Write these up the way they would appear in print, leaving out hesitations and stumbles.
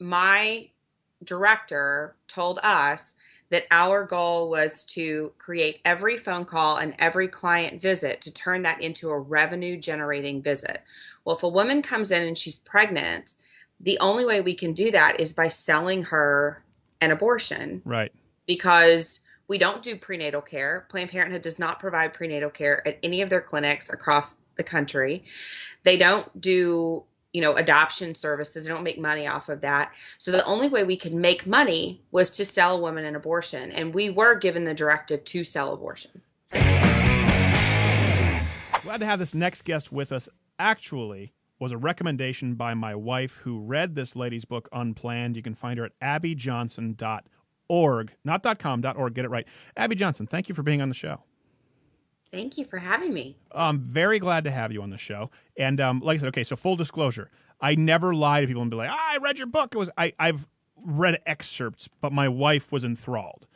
my director told us that our goal was to create every phone call and every client visit to turn that into a revenue generating visit. Well, if a woman comes in and she's pregnant, the only way we can do that is by selling her an abortion Right. because we don't do prenatal care. Planned Parenthood does not provide prenatal care at any of their clinics across the country. They don't do, adoption services. They don't make money off of that. So the only way we could make money was to sell a woman an abortion. And we were given the directive to sell abortion. Glad to have this next guest with us. Actually, was a recommendation by my wife who read this lady's book, Unplanned. You can find her at abbyjohnson.org. Not .com, .org. Get it right. Abby Johnson, thank you for being on the show. Thank you for having me. I'm very glad to have you on the show. And like I said, okay, so full disclosure, I never lie to people and be like, I read your book. I've read excerpts, but my wife was enthralled.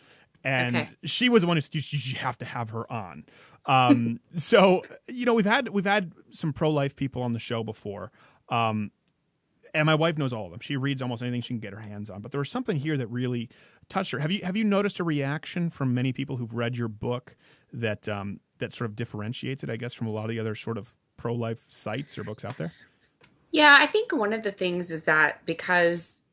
And Okay. she was the one who said, you have to have her on. So, we've had some pro-life people on the show before. And my wife knows all of them. She reads almost anything she can get her hands on. But there was something here that really touched her. Have you noticed a reaction from many people who've read your book that that sort of differentiates it, I guess, from a lot of the other sort of pro-life sites or books out there? Yeah, I think one of the things is that because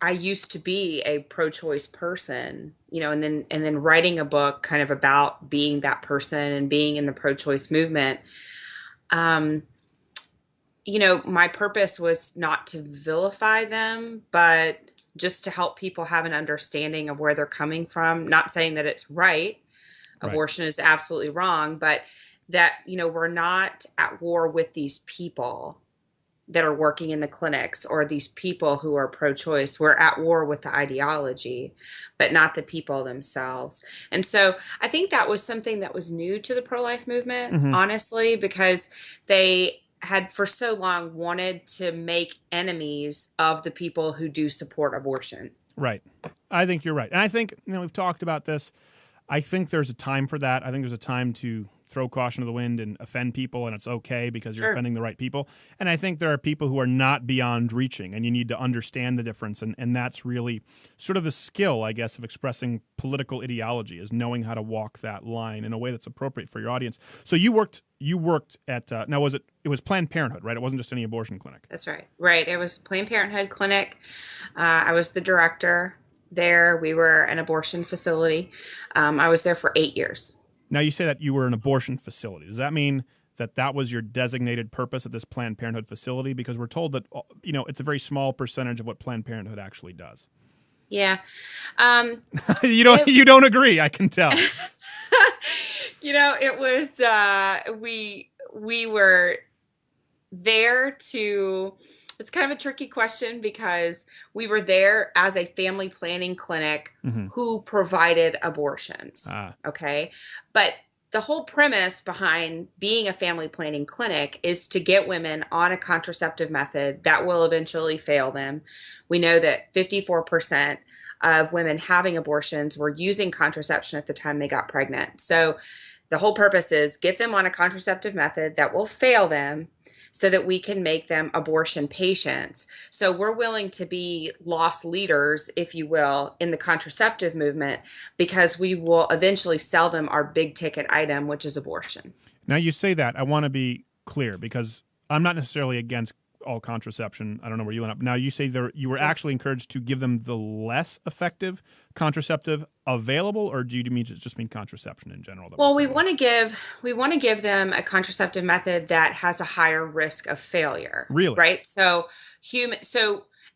I used to be a pro-choice person, and then writing a book kind of about being that person and being in the pro-choice movement. Um, my purpose was not to vilify them, but just to help people have an understanding of where they're coming from. Not saying that it's right. Right. Abortion is absolutely wrong, but that, we're not at war with these people that are working in the clinics or these people who are pro-choice. We're at war with the ideology, but not the people themselves. And so I think that was something that was new to the pro-life movement, Mm-hmm. honestly, because they had for so long wanted to make enemies of the people who do support abortion. Right. I think you're right. And I think, we've talked about this. I think there's a time for that. I think there's a time to throw caution to the wind and offend people, and it's okay because you're Sure. offending the right people. And I think there are people who are not beyond reaching, and you need to understand the difference. And that's really sort of the skill, I guess, of expressing political ideology, is knowing how to walk that line in a way that's appropriate for your audience. So you worked at now it was Planned Parenthood, right? It wasn't just any abortion clinic. That's right. Right. It was Planned Parenthood Clinic. I was the director there. We were an abortion facility. I was there for 8 years. Now, you say that you were an abortion facility. Does that mean that that was your designated purpose at this Planned Parenthood facility? Because we're told that, it's a very small percentage of what Planned Parenthood actually does. Yeah. Um, you don't it, you don't agree, I can tell. it was, we were there to, it's kind of a tricky question because we were there as a family planning clinic Mm-hmm. who provided abortions. Ah, Okay. But the whole premise behind being a family planning clinic is to get women on a contraceptive method that will eventually fail them. We know that 54% of women having abortions were using contraception at the time they got pregnant. So the whole purpose is get them on a contraceptive method that will fail them so that we can make them abortion patients. So we're willing to be lost leaders, if you will, in the contraceptive movement because we will eventually sell them our big ticket item, which is abortion. now you say that. I want to be clear because I'm not necessarily against all contraception. I don't know where you end up. Now, you say you were Yeah. actually encouraged to give them the less effective contraceptive available, or do you just mean contraception in general that was Well, we available? want to give them a contraceptive method that has a higher risk of failure, Really? right?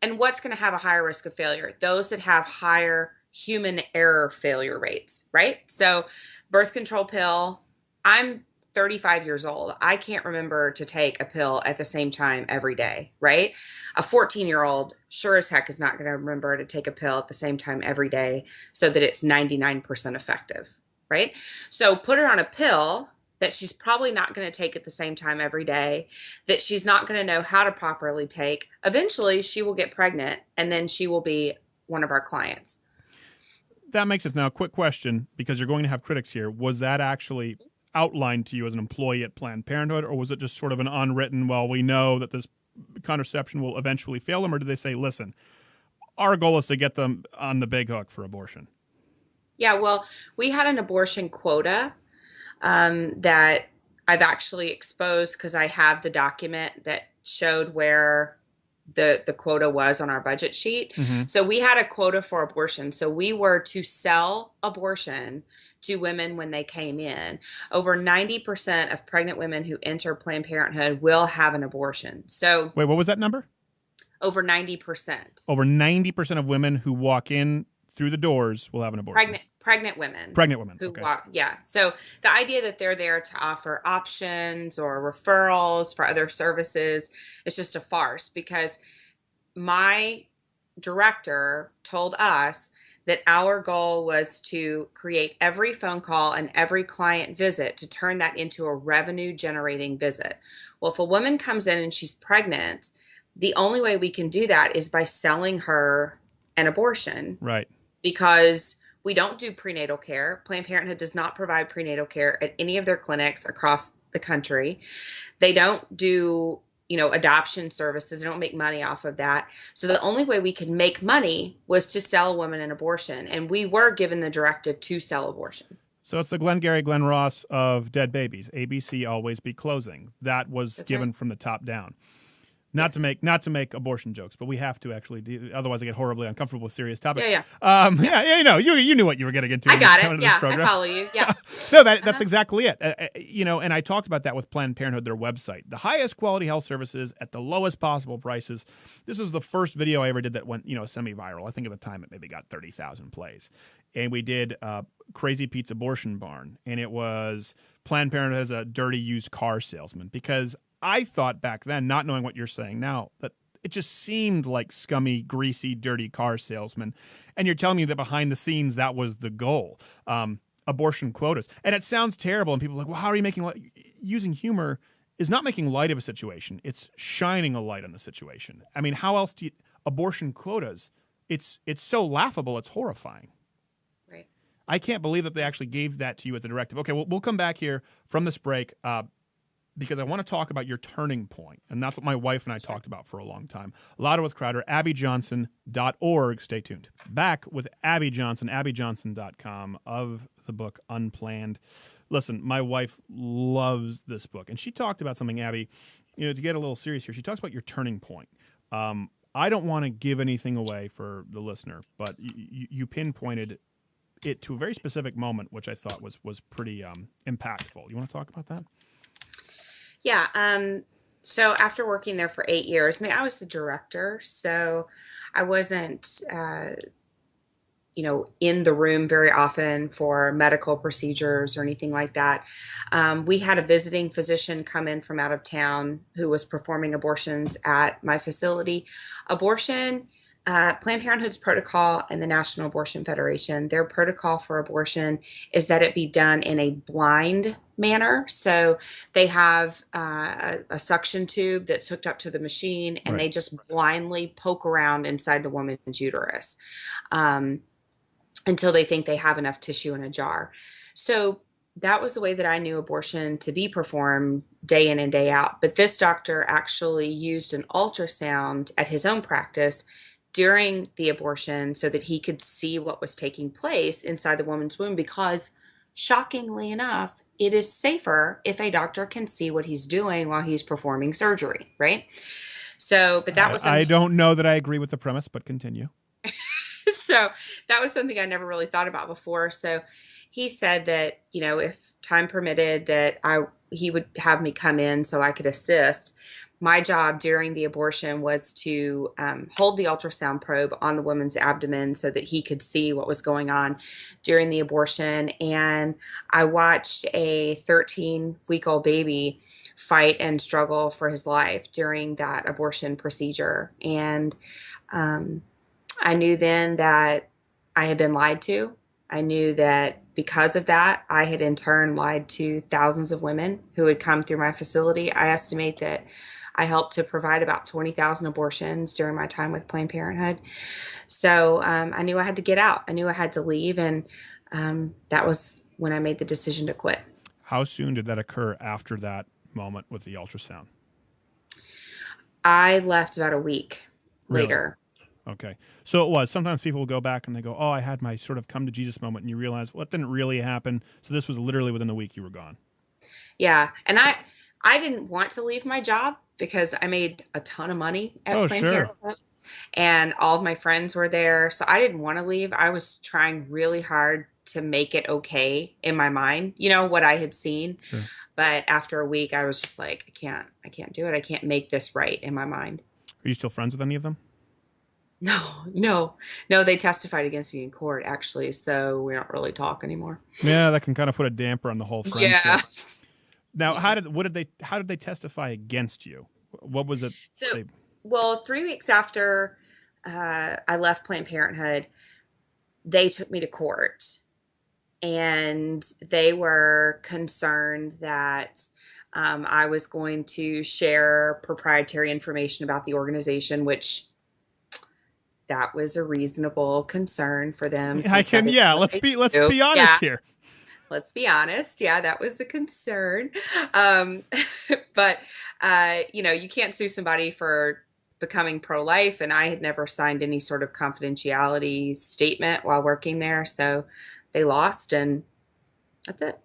And what's going to have a higher risk of failure? Those that have higher human error failure rates, right? So, birth control pill, I'm 35 years old. I can't remember to take a pill at the same time every day, right? A 14-year-old sure as heck is not going to remember to take a pill at the same time every day so that it's 99% effective, right? So put her on a pill that she's probably not going to take at the same time every day, that she's not going to know how to properly take. Eventually, she will get pregnant, and then she will be one of our clients. That makes sense. Now, a quick question, because you're going to have critics here. Was that actually outlined to you as an employee at Planned Parenthood, or was it just sort of an unwritten, well, we know that this contraception will eventually fail them, or did they say, listen, our goal is to get them on the big hook for abortion. Yeah, well, we had an abortion quota that I've actually exposed because I have the document that showed where the quota was on our budget sheet. Mm-hmm. So we had a quota for abortion. So we were to sell abortion to women when they came in. Over 90% of pregnant women who enter Planned Parenthood will have an abortion. So Wait, what was that number? over 90%. Over 90% of women who walk in through the doors will have an abortion. Pregnant women Pregnant women. who Okay. walk, yeah. So the idea that they're there to offer options or referrals for other services is just a farce, because my director told us that our goal was to create every phone call and every client visit to turn that into a revenue generating visit. Well, if a woman comes in and she's pregnant, the only way we can do that is by selling her an abortion, Right. because we don't do prenatal care. Planned Parenthood does not provide prenatal care at any of their clinics across the country. They don't do, adoption services. They don't make money off of that. So the only way we could make money was to sell a woman an abortion. And we were given the directive to sell abortion. So it's the Glengarry Glen Ross of dead babies. ABC always be closing. That was That's given right. from the top down. Yes. Not to make abortion jokes, but we have to actually. Otherwise, I get horribly uncomfortable with serious topics. Yeah, You knew what you were getting into. I when got coming it. to this Yeah, I program. follow you. Yeah. No, that's Uh-huh. exactly it. And I talked about that with Planned Parenthood, their website. The highest quality health services at the lowest possible prices. This was the first video I ever did that went, semi-viral. I think at the time it maybe got 30,000 plays. And we did Crazy Pete's Abortion Barn. And it was Planned Parenthood as a dirty used car salesman. Because I thought back then, not knowing what you're saying now, that it just seemed like scummy, greasy, dirty car salesman. And you're telling me that behind the scenes, that was the goal. Abortion quotas. And it sounds terrible. And people are like, well, how are you making light? Using humor is not making light of a situation. It's shining a light on the situation. I mean, how else do you, abortion quotas? It's so laughable. It's horrifying. Right. I can't believe that they actually gave that to you as a directive. Okay, we'll come back here from this break. Because I want to talk about your turning point. And that's what my wife and I talked about for a long time. Louder with Crowder, abbyjohnson.org. Stay tuned. Back with Abby Johnson, abbyjohnson.com, of the book Unplanned. Listen, my wife loves this book. And she talked about something, Abby, to get a little serious here. She talks about your turning point. I don't want to give anything away for the listener, but you pinpointed it to a very specific moment, which I thought was pretty impactful. You want to talk about that? Yeah. So after working there for 8 years, I was the director, so I wasn't, in the room very often for medical procedures or anything like that. We had a visiting physician come in from out of town who was performing abortions at my facility. Abortion, Planned Parenthood's protocol and the National Abortion Federation, their protocol for abortion is that it be done in a blind manner. So they have a suction tube that's hooked up to the machine, and Right. they just blindly poke around inside the woman's uterus until they think they have enough tissue in a jar. So that was the way that I knew abortion to be performed day in and day out. But this doctor actually used an ultrasound at his own practice during the abortion so that he could see what was taking place inside the woman's womb, because shockingly enough, it is safer if a doctor can see what he's doing while he's performing surgery, right? So, but that was I something. don't know that I agree with the premise, but continue. So that was something I never really thought about before. So he said that, if time permitted, that he would have me come in so I could assist. My job during the abortion was to hold the ultrasound probe on the woman's abdomen so that he could see what was going on during the abortion. And I watched a 13-week-old baby fight and struggle for his life during that abortion procedure. And I knew then that I had been lied to. I knew that because of that, I had in turn lied to thousands of women who had come through my facility. I estimate that I helped to provide about 20,000 abortions during my time with Planned Parenthood. So I knew I had to get out. I knew I had to leave. And that was when I made the decision to quit. How soon did that occur after that moment with the ultrasound? I left about a week Really? later. Okay. So it was. Sometimes people will go back and they go, "Oh, I had my sort of come to Jesus moment," and you realize, well, it didn't really happen. So this was literally within the week you were gone. Yeah, and I didn't want to leave my job because I made a ton of money at Oh, Planned sure. Parenthood and all of my friends were there. So I didn't want to leave. I was trying really hard to make it okay in my mind, what I had seen. Sure. But after a week, I was just like, I can't do it. I can't make this right in my mind. Are you still friends with any of them? No, no, no, they testified against me in court, actually. So we don't really talk anymore. Yeah, that can kind of put a damper on the whole Yeah. friendship. Now, Yeah. how did they testify against you? What was it So, they well, 3 weeks after I left Planned Parenthood, they took me to court and they were concerned that I was going to share proprietary information about the organization, which that was a reasonable concern for them I since that can is yeah, what they let's do. be honest Yeah, here. let's be honest. Yeah, that was a concern. Um, but, you can't sue somebody for becoming pro-life, and I had never signed any sort of confidentiality statement while working there. So they lost, and that's it.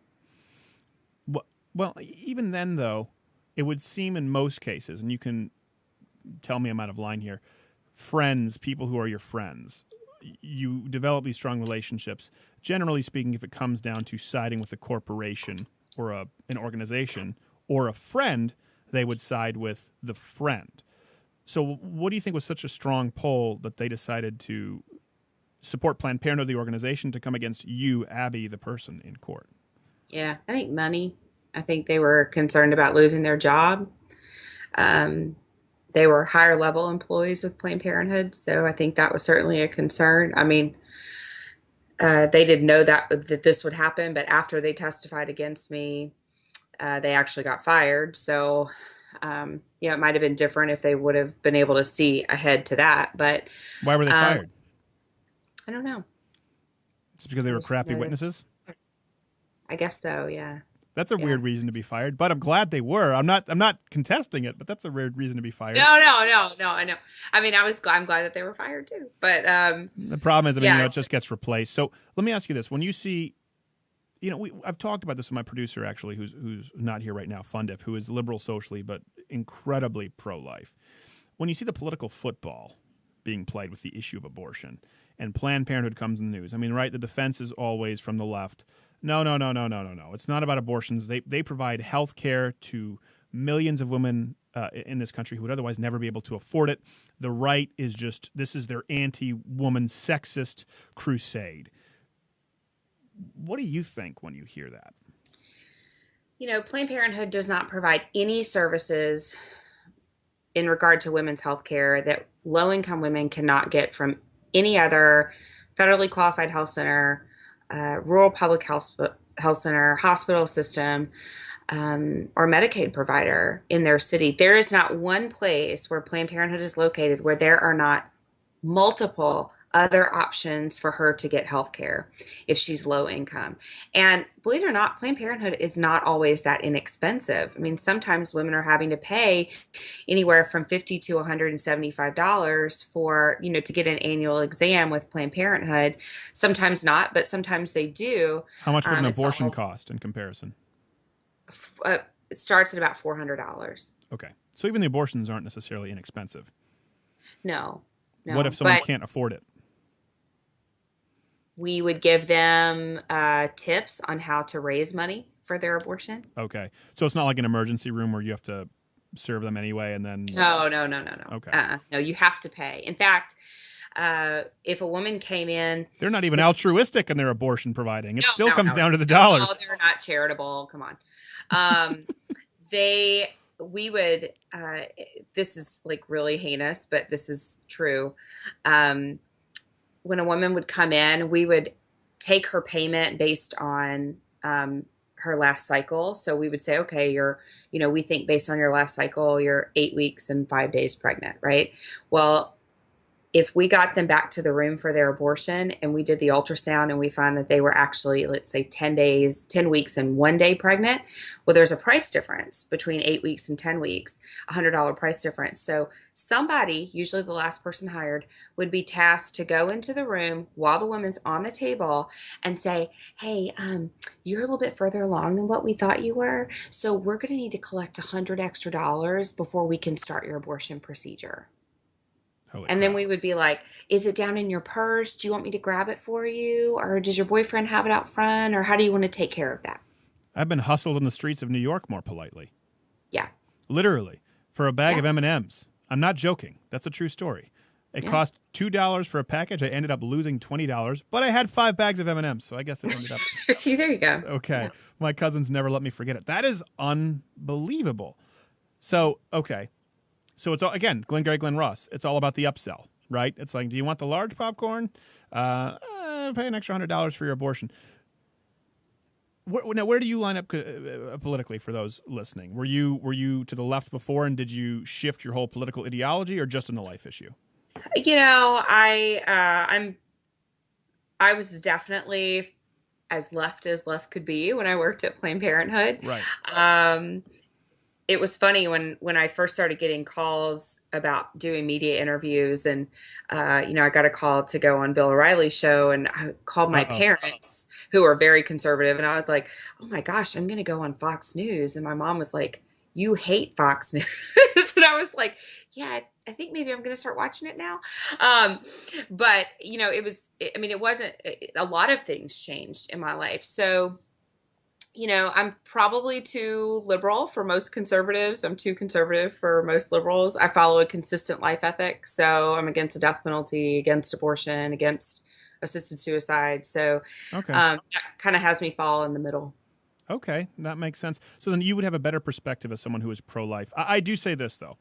Well, even then though, it would seem in most cases, and you can tell me I'm out of line here, friends, people who are your friends, you develop these strong relationships. Generally speaking, if it comes down to siding with a corporation or an organization or a friend, they would side with the friend. So, what do you think was such a strong pull that they decided to support Planned Parenthood, the organization, to come against you, Abby, the person, in court? Yeah, I think money. I think they were concerned about losing their job. Um, they were higher level employees with Planned Parenthood, so I think that was certainly a concern. I mean, they didn't know that this would happen, but after they testified against me, they actually got fired. So, it might have been different if they would have been able to see ahead to that. But Why were they um, fired? I don't know. It's because they I were just crappy know that witnesses? I guess so. Yeah, That's a yeah. weird reason to be fired, but I'm glad they were. I'm not contesting it, but that's a weird reason to be fired. No, no, no, no. I know. I mean, I'm glad that they were fired too. But The problem is, I mean, yeah, it just gets replaced. So let me ask you this: when you see, I've talked about this with my producer actually, who's not here right now, Fundip, who is liberal socially but incredibly pro-life. When you see the political football being played with the issue of abortion, and Planned Parenthood comes in the news, I mean, right? The defense is always from the left. No, no, no, no, no, no, no. It's not about abortions. They provide health care to millions of women in this country who would otherwise never be able to afford it. The right is just this is their anti-woman sexist crusade. What do you think when you hear that? Planned Parenthood does not provide any services in regard to women's health care that low income women cannot get from any other federally qualified health center, rural public health center, hospital system, or Medicaid provider in their city. There is not one place where Planned Parenthood is located where there are not multiple other options for her to get health care if she's low income. And believe it or not, Planned Parenthood is not always that inexpensive. I mean, sometimes women are having to pay anywhere from $50 to $175 for, to get an annual exam with Planned Parenthood. Sometimes not, but sometimes they do. How much would an It's abortion all, cost in comparison? uh, it starts at about $400. Okay. So even the abortions aren't necessarily inexpensive. No, What if no, someone but can't afford it? we would give them tips on how to raise money for their abortion. Okay. So it's not like an emergency room where you have to serve them anyway and then No, no, no, no, no. okay. No, you have to pay. In fact, if a woman came in, They're not even this altruistic in their abortion providing. It no, still no, comes no, down to the no, dollars. they're not charitable. Come on. Um, we would. This is like really heinous, but this is true. Um, when a woman would come in, we would take her payment based on her last cycle. So we would say, okay, we think based on your last cycle, you're 8 weeks and 5 days pregnant, right? Well, if we got them back to the room for their abortion and we did the ultrasound and we find that they were actually, let's say, 10 days, 10 weeks and 1 day pregnant, well, there's a price difference between 8 weeks and 10 weeks, $100 price difference. So somebody, usually the last person hired, would be tasked to go into the room while the woman's on the table and say, hey, you're a little bit further along than what we thought you were. So we're going to need to collect $100 extra before we can start your abortion procedure. Holy And then crap. we would be like, is it down in your purse? Do you want me to grab it for you? Or does your boyfriend have it out front? Or how do you want to take care of that? I've been hustled in the streets of New York, more politely. Yeah. Literally, for a bag Yeah. of M&Ms. I'm not joking. That's a true story. It Yeah. cost $2 for a package. I ended up losing $20, but I had 5 bags of M&Ms, so I guess it ended up There you go. okay. Yeah. My cousins never let me forget it. That is unbelievable. So, okay. So it's all, again, Glengarry Glen Ross. It's all about the upsell, right? It's like, do you want the large popcorn? Pay an extra $100 for your abortion. Now, where do you line up politically for those listening? Were you to the left before, and did you shift your whole political ideology, or just in the life issue? I was definitely as left could be when I worked at Planned Parenthood. Right. Um, it was funny when I first started getting calls about doing media interviews, and I got a call to go on Bill O'Reilly's show, and I called my Uh-oh. parents who are very conservative, and I was like, "Oh my gosh, I'm going to go on Fox News," and my mom was like, "You hate Fox News," and I was like, "Yeah, I think maybe I'm going to start watching it now." But it wasn't a lot of things changed in my life, so. I'm probably too liberal for most conservatives. I'm too conservative for most liberals. I follow a consistent life ethic. So I'm against the death penalty, against abortion, against assisted suicide. So Okay. that kind of has me fall in the middle. Okay, that makes sense. So then you would have a better perspective as someone who is pro-life. I do say this, though.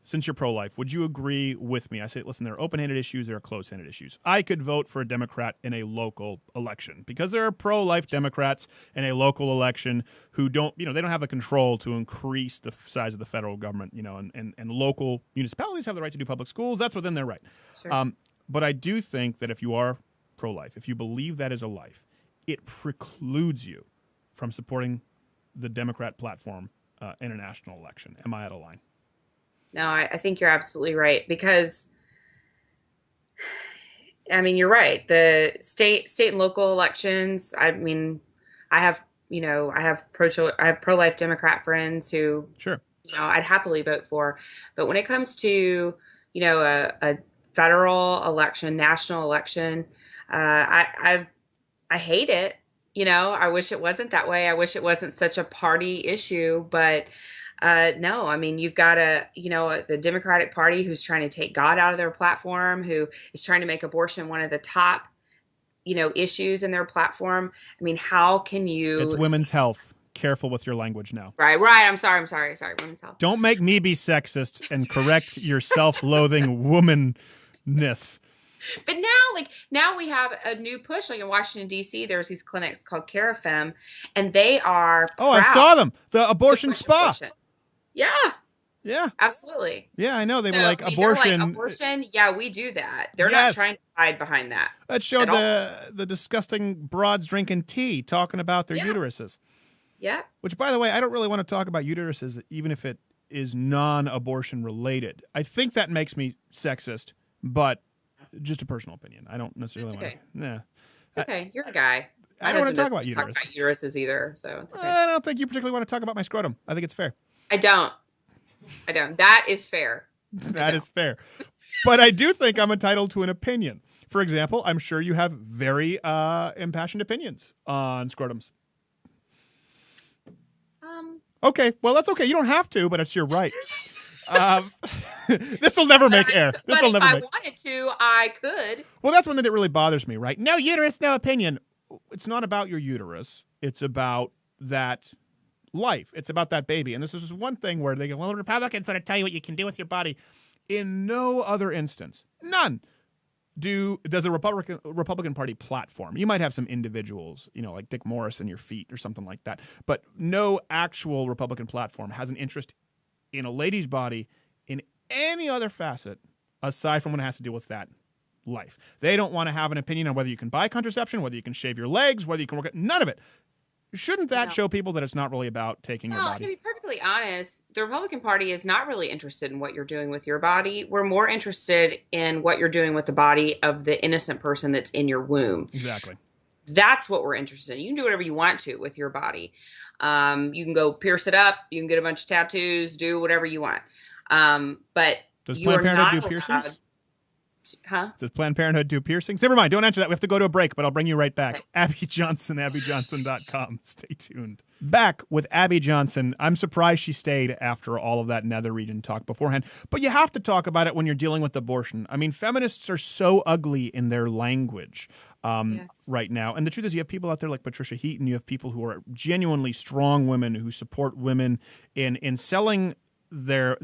Since you're pro-life, would you agree with me? I say, listen, there are open-handed issues, there are closed-handed issues. I could vote for a Democrat in a local election because there are pro-life Democrats in a local election who don't, they don't have the control to increase the size of the federal government, and local municipalities have the right to do public schools. That's within their right. Sure. But I do think that if you are pro-life, if you believe that is a life, it precludes you from supporting the Democrat platform in a national election. Am I out of line? No, I think you're absolutely right because you're right. The state and local elections, I have, I have pro-life Democrat friends who, Sure. I'd happily vote for. But when it comes to, a federal election, national election, I hate it. I wish it wasn't that way. I wish it wasn't such a party issue, but no, you've got the Democratic Party who's trying to take God out of their platform, who is trying to make abortion one of the top, issues in their platform. How can It's you? women's health. Careful with your language now. Right, right. I'm sorry. Women's health. Don't make me be sexist and correct your self-loathing womanness. But now we have a new push. Like in Washington D.C., there's these clinics called Carafem, and they are Oh, I proud saw them. The to abortion push spa. abortion. Yeah, Yeah. absolutely. Yeah, I know. They So were like they're like abortion. abortion. Yeah, we do that. They're not Yes. trying to hide behind that That at showed all. the disgusting broads drinking tea, talking about their Yeah, uteruses. yeah. Which, by the way, I don't really want to talk about uteruses, even if it is non-abortion related. I think that makes me sexist, but just a personal opinion. I don't necessarily It's want okay. to. Yeah. It's okay. You're a guy. I My don't want husband to talk doesn't about talk uterus. about uteruses either, so it's okay. I don't think you particularly want to talk about my scrotum. I think it's fair. I don't. I don't. That is fair. I That don't. is fair. But I do think I'm entitled to an opinion. For example, I'm sure you have very impassioned opinions on scrotums. Um, Okay, well, that's okay. You don't have to, but it's your right. Um, this will never make air. This but will if never I make. wanted to, I could. Well, that's one thing that really bothers me, right? No uterus, no opinion. It's not about your uterus. It's about that life. It's about that baby. And this is one thing where they go, well, Republicans want to tell you what you can do with your body. In no other instance, none, does a Republican Party platform. You might have some individuals, like Dick Morris in your feet or something like that, but no actual Republican platform has an interest in a lady's body in any other facet aside from when it has to deal with that life. They don't want to have an opinion on whether you can buy contraception, whether you can shave your legs, whether you can work it. None of it. Shouldn't that No. show people that it's not really about taking your Well, to body? be perfectly honest, the Republican Party is not really interested in what you're doing with your body. We're more interested in what you're doing with the body of the innocent person that's in your womb. Exactly. That's what we're interested in. You can do whatever you want to with your body. You can go pierce it up. You can get a bunch of tattoos, do whatever you want. But Does you Planned are Parenthood not do allowed, piercings? huh? Does Planned Parenthood do piercings? Never mind. Don't answer that. We have to go to a break, but I'll bring you right back. Okay. Abby Johnson, abbyjohnson.com. Stay tuned. Back with Abby Johnson. I'm surprised she stayed after all of that nether region talk beforehand, but you have to talk about it when you're dealing with abortion. I mean, feminists are so ugly in their language Yeah. right now. And the truth is, you have people out there like Patricia Heaton. You have people who are genuinely strong women who support women in selling their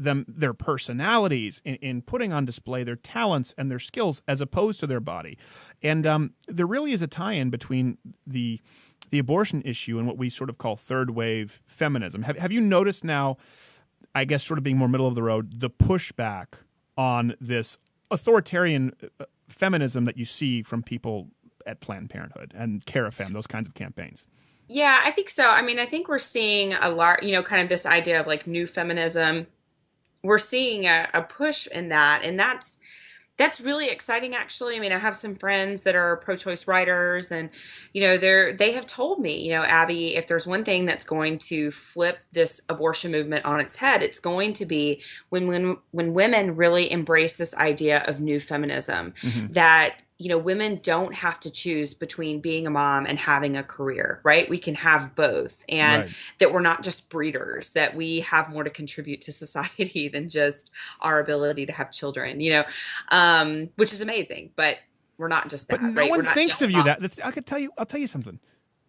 personalities, in putting on display their talents and their skills as opposed to their body. And there really is a tie-in between the abortion issue and what we sort of call third wave feminism. Have you noticed now, I guess sort of being more middle of the road, the pushback on this authoritarian feminism that you see from people at Planned Parenthood and Carafem, those kinds of campaigns? Yeah, I think so. I mean, I think we're seeing a lot, kind of this idea of like new feminism. We're seeing a push in that, and that's really exciting actually. I mean, I have some friends that are pro-choice writers, and they have told me, Abby, if there's one thing that's going to flip this abortion movement on its head, it's going to be when women really embrace this idea of new feminism, Mm-hmm. that women don't have to choose between being a mom and having a career, right? We can have both, and Right. that we're not just breeders, that we have more to contribute to society than just our ability to have children, which is amazing. But we're not just But that, no right? We're one not thinks just of you mom. that. I'll tell you something.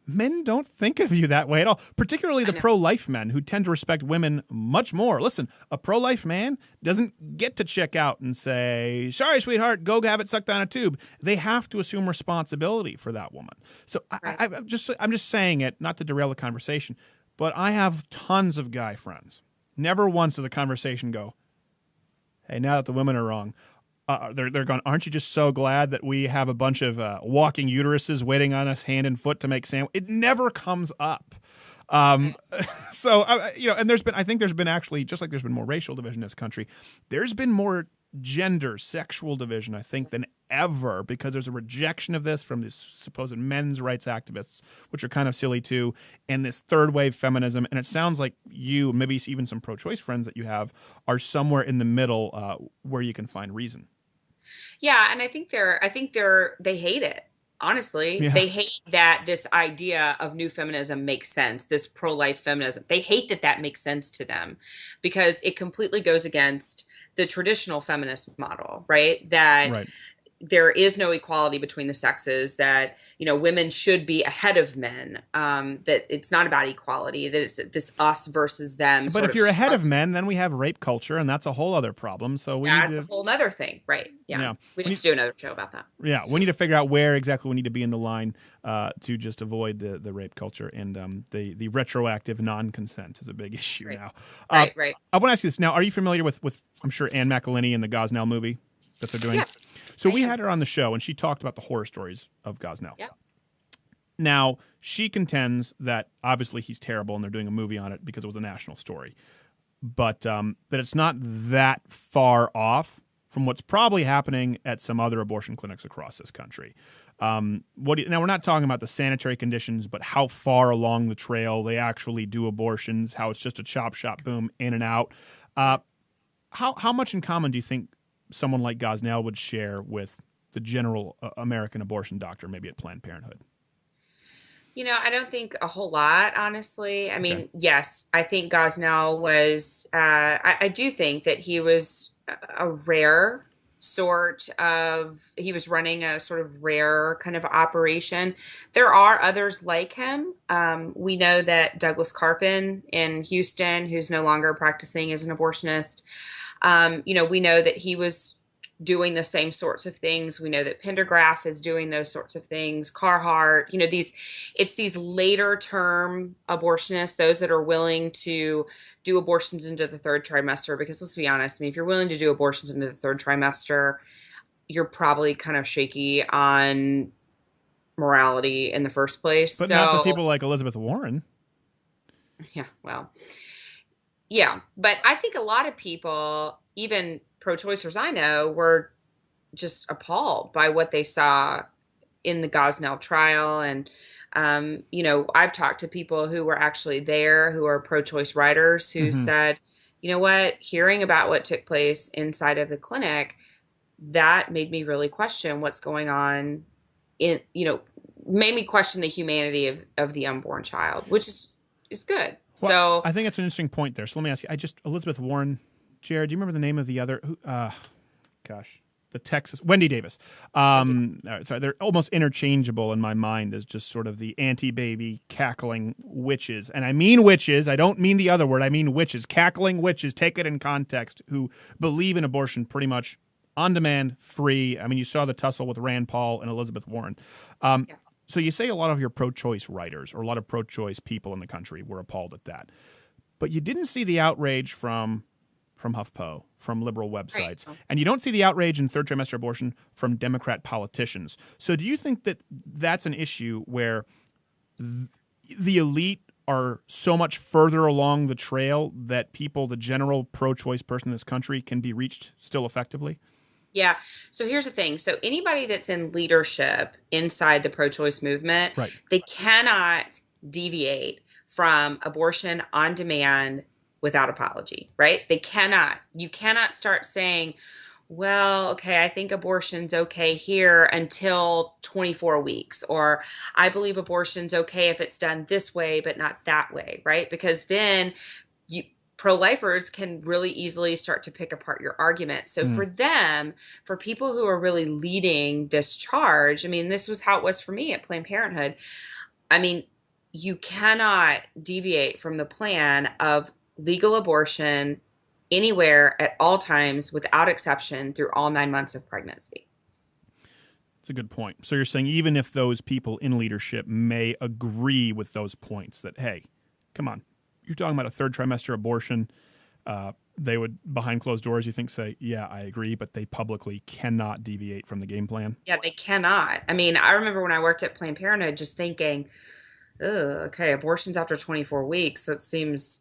Men don't think of you that way at all, particularly I the know. pro-life men who tend to respect women much more. Listen, a pro-life man doesn't get to check out and say, sorry, sweetheart, go have it sucked down a tube. They have to assume responsibility for that woman. So Right. I'm just saying it, not to derail the conversation, but I have tons of guy friends. Never once does a conversation go, hey, now that the women are wrong, they're going, aren't you just so glad that we have a bunch of walking uteruses waiting on us hand and foot to make sandwich? It never comes up. Um, so, and I think there's been actually, just like there's been more racial division in this country, there's been more gender, sexual division, I think, than ever, because there's a rejection of this from these supposed men's rights activists, which are kind of silly too, and this third wave feminism. And it sounds like you, maybe even some pro-choice friends that you have, are somewhere in the middle where you can find reason. Yeah, and they hate it. Honestly, Yeah. they hate that this idea of new feminism makes sense, this pro-life feminism. They hate that that makes sense to them because it completely goes against the traditional feminist model, right? That Right. there is no equality between the sexes, that women should be ahead of men, that it's not about equality, that it's this us versus them But sort if of you're ahead of struggle. men, then we have rape culture, and that's a whole other problem. So we need That's a to, whole nother thing, right? Yeah, yeah, we we need need, to do another show about that. yeah, we need to figure out where exactly we need to be in the line to just avoid the rape culture, and the retroactive non-consent is a big issue Right. now. Right. I want to ask you this now: are you familiar with I'm sure Anne McElhinney and the Gosnell movie that they're doing? Yes, So I we am. had her on the show, and she talked about the horror stories of Gosnell. Yeah. Now, she contends that obviously he's terrible and they're doing a movie on it because it was a national story. But that it's not that far off from what's probably happening at some other abortion clinics across this country. Now, we're not talking about the sanitary conditions, but how far along the trail they actually do abortions, how it's just a chop shop, boom, in and out. How much in common do you think someone like Gosnell would share with the general American abortion doctor, maybe at Planned Parenthood? I don't think a whole lot, honestly. I Okay. mean, yes, I think Gosnell was, I do think that he was a rare he was running a sort of rare kind of operation. There are others like him. We know that Douglas Carpin in Houston, who's no longer practicing as an abortionist, we know that he was doing the same sorts of things. We know that Pendergraph is doing those sorts of things. Carhart, it's these later term abortionists, those that are willing to do abortions into the third trimester. Because let's be honest, I mean, if you're willing to do abortions into the third trimester, you're probably kind of shaky on morality in the first place. But not for So, people like Elizabeth Warren. yeah, well, yeah. But I think a lot of people, even pro-choicers I know, were just appalled by what they saw in the Gosnell trial. And, I've talked to people who were actually there, who are pro-choice writers, who Hmm. said, you know what, hearing about what took place inside of the clinic, that made me really question what's going on in, made me question the humanity of the unborn child, which is good. Well, So I think it's an interesting point there. So let me ask you. Elizabeth Warren, Jared. Do you remember the name of the other? Gosh, the Texas Wendy Davis. Sorry, they're almost interchangeable in my mind as just sort of the anti-baby cackling witches, and I mean witches. I don't mean the other word. I mean witches, cackling witches. Take it in context. Who believe in abortion pretty much on demand, free. I mean, you saw the tussle with Rand Paul and Elizabeth Warren. yes. So you say a lot of your pro-choice writers or a lot of pro-choice people in the country were appalled at that, but you didn't see the outrage from HuffPo, from liberal Right. websites, and you don't see the outrage in third trimester abortion from Democrat politicians. So do you think that that's an issue where the elite are so much further along the trail that people, the general pro-choice person in this country, can be reached still effectively? Yeah. So here's the thing. So anybody that's in leadership inside the pro-choice movement, Right. they cannot deviate from abortion on demand without apology, right? They cannot. You cannot start saying, well, okay, I think abortion's okay here until 24 weeks, or I believe abortion's okay if it's done this way, but not that way, right? Because then you pro-lifers can really easily start to pick apart your argument. So Mm. for them, for people who are really leading this charge, I mean, this was how it was for me at Planned Parenthood. I mean, you cannot deviate from the plan of legal abortion anywhere at all times without exception through all 9 months of pregnancy. That's a good point. So you're saying even if those people in leadership may agree with those points that, hey, come on, you're talking about a third trimester abortion, they would, behind closed doors, you think, say, yeah, I agree, but they publicly cannot deviate from the game plan? Yeah, they cannot. I mean, I remember when I worked at Planned Parenthood just thinking, ugh, okay, abortions after 24 weeks, that seems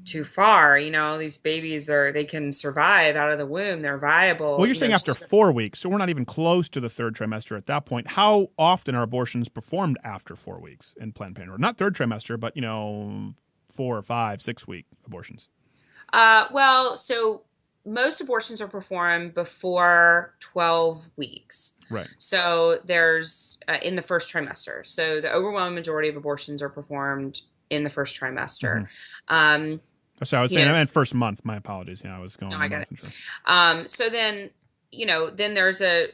too far. These babies they can survive out of the womb. They're Well, viable. you're saying after 4 weeks, so we're not even close to the third trimester at that point. How often are abortions performed after 4 weeks in Planned Parenthood? Not third trimester, but, 4 or 5, 6 week abortions. Well, so most abortions are performed before 12 weeks. Right. So there's in the first trimester. So the overwhelming majority of abortions are performed in the first trimester. Mm-hmm. Um, So I was you saying, know, I meant first month. My apologies. Yeah, I was going no, the I got month. it. And sure. So then there's a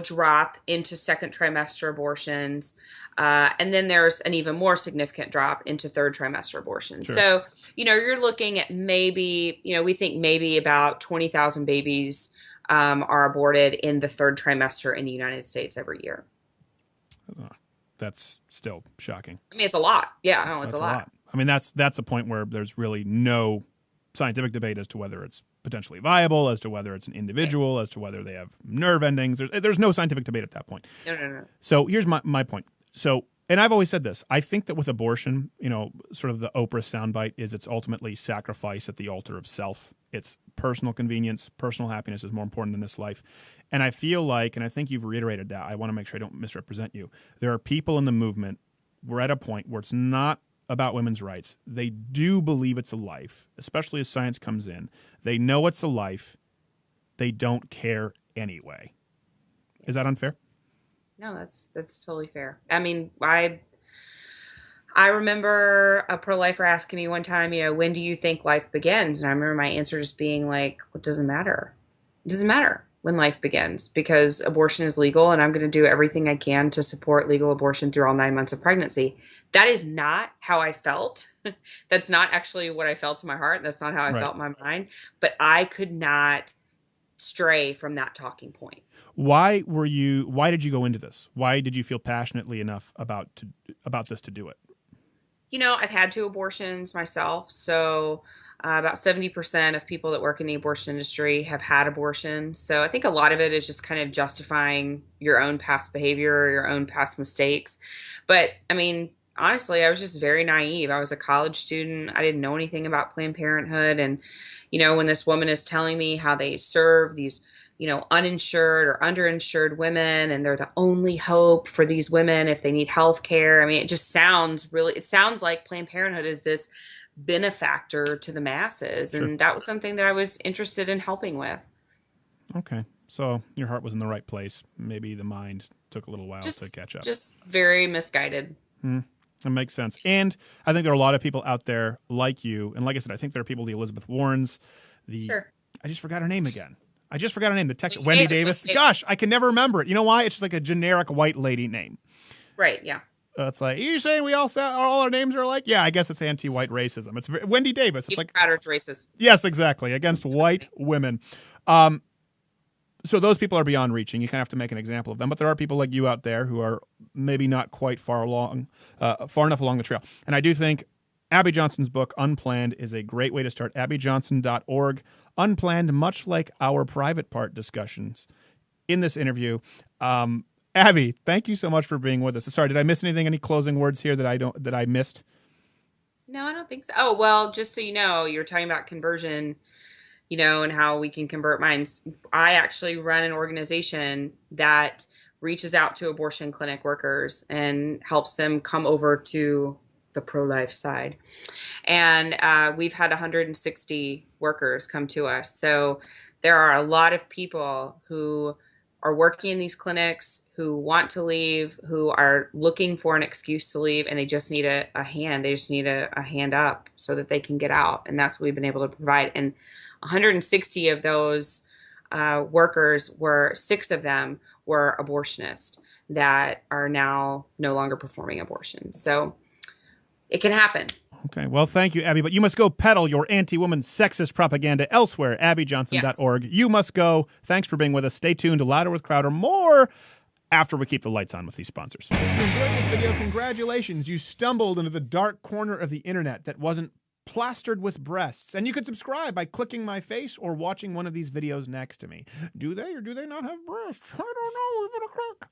drop into second trimester abortions. And then there's an even more significant drop into third trimester abortions. Sure. So, you're looking at maybe, we think maybe about 20,000 babies are aborted in the third trimester in the United States every year. That's still shocking. I mean, it's a lot. Yeah, no, it's That's a a lot. lot. I mean, that's a point where there's really no scientific debate as to whether it's potentially viable, as to whether it's an individual, as to whether they have nerve endings. There's no scientific debate at that point. No, no, no. So here's my point. So, and I've always said this. I think that with abortion, sort of the Oprah soundbite is it's ultimately sacrifice at the altar of self. It's personal convenience, personal happiness is more important than this life. And I feel like, and I think you've reiterated that, I want to make sure I don't misrepresent you. There are people in the movement, we're at a point where it's not about women's rights. They do believe it's a life, especially as science comes in. They know it's a life. They don't care anyway. Is that unfair? No, that's totally fair. I mean, I remember a pro-lifer asking me one time, when do you think life begins? And I remember my answer just being like, it doesn't matter. It doesn't matter when life begins because abortion is legal and I'm going to do everything I can to support legal abortion through all 9 months of pregnancy. That is not how I felt. That's not actually what I felt in my heart. That's not how I Right. felt in my mind. But I could not stray from that talking point. Why did you go into this? Why did you feel passionately enough about this to do it? I've had two abortions myself. So about 70% of people that work in the abortion industry have had abortions. So I think a lot of it is just kind of justifying your own past behavior or your own past mistakes. But I mean, honestly, I was just very naive. I was a college student. I didn't know anything about Planned Parenthood. And, when this woman is telling me how they serve these uninsured or underinsured women, and they're the only hope for these women if they need health care. I mean, it sounds like Planned Parenthood is this benefactor to the masses. Sure. And that was something that I was interested in helping with. Okay. So your heart was in the right place. Maybe the mind took a little while to Just, catch up. just very misguided. That makes sense. And I think there are a lot of people out there like you. And like I said, I think there are people, the Elizabeth Warrens, Sure. I just forgot her name again. The text, Wendy Wendy Davis. Gosh, I can never remember it. You know why? It's just like a generic white lady name. Right. Yeah. It's like, are you saying we all our names are alike? Yeah, I guess it's anti-white racism. It's Wendy Davis. It's Even like, Crowder's racist. yes, exactly, against white women. So those people are beyond reaching. You kind of have to make an example of them. But there are people like you out there who are maybe not quite far enough along the trail. And I do think Abby Johnson's book, Unplanned, is a great way to start. AbbyJohnson.org. Unplanned, much like our private part discussions in this interview. Abby, thank you so much for being with us. Sorry, did I miss anything? Any closing words here that I missed? No, I don't think so. Oh, well, just so you know, you're talking about conversion, and how we can convert minds. I actually run an organization that reaches out to abortion clinic workers and helps them come over to the pro-life side. And we've had 160 workers come to us. So there are a lot of people who are working in these clinics, who want to leave, who are looking for an excuse to leave, and they just need a hand. They just need a hand up so that they can get out. And that's what we've been able to provide. And 160 of those workers, six of them were abortionists that are now no longer performing abortions. So it can happen. Okay. Well, thank you, Abby. But you must go peddle your anti-woman sexist propaganda elsewhere. AbbyJohnson.org. Yes. You must go. Thanks for being with us. Stay tuned to Louder with Crowder. More after we keep the lights on with these sponsors. If you enjoyed this video, congratulations. You stumbled into the dark corner of the internet that wasn't plastered with breasts. And you could subscribe by clicking my face or watching one of these videos next to me. Do they or do they not have breasts? I don't know. We better click.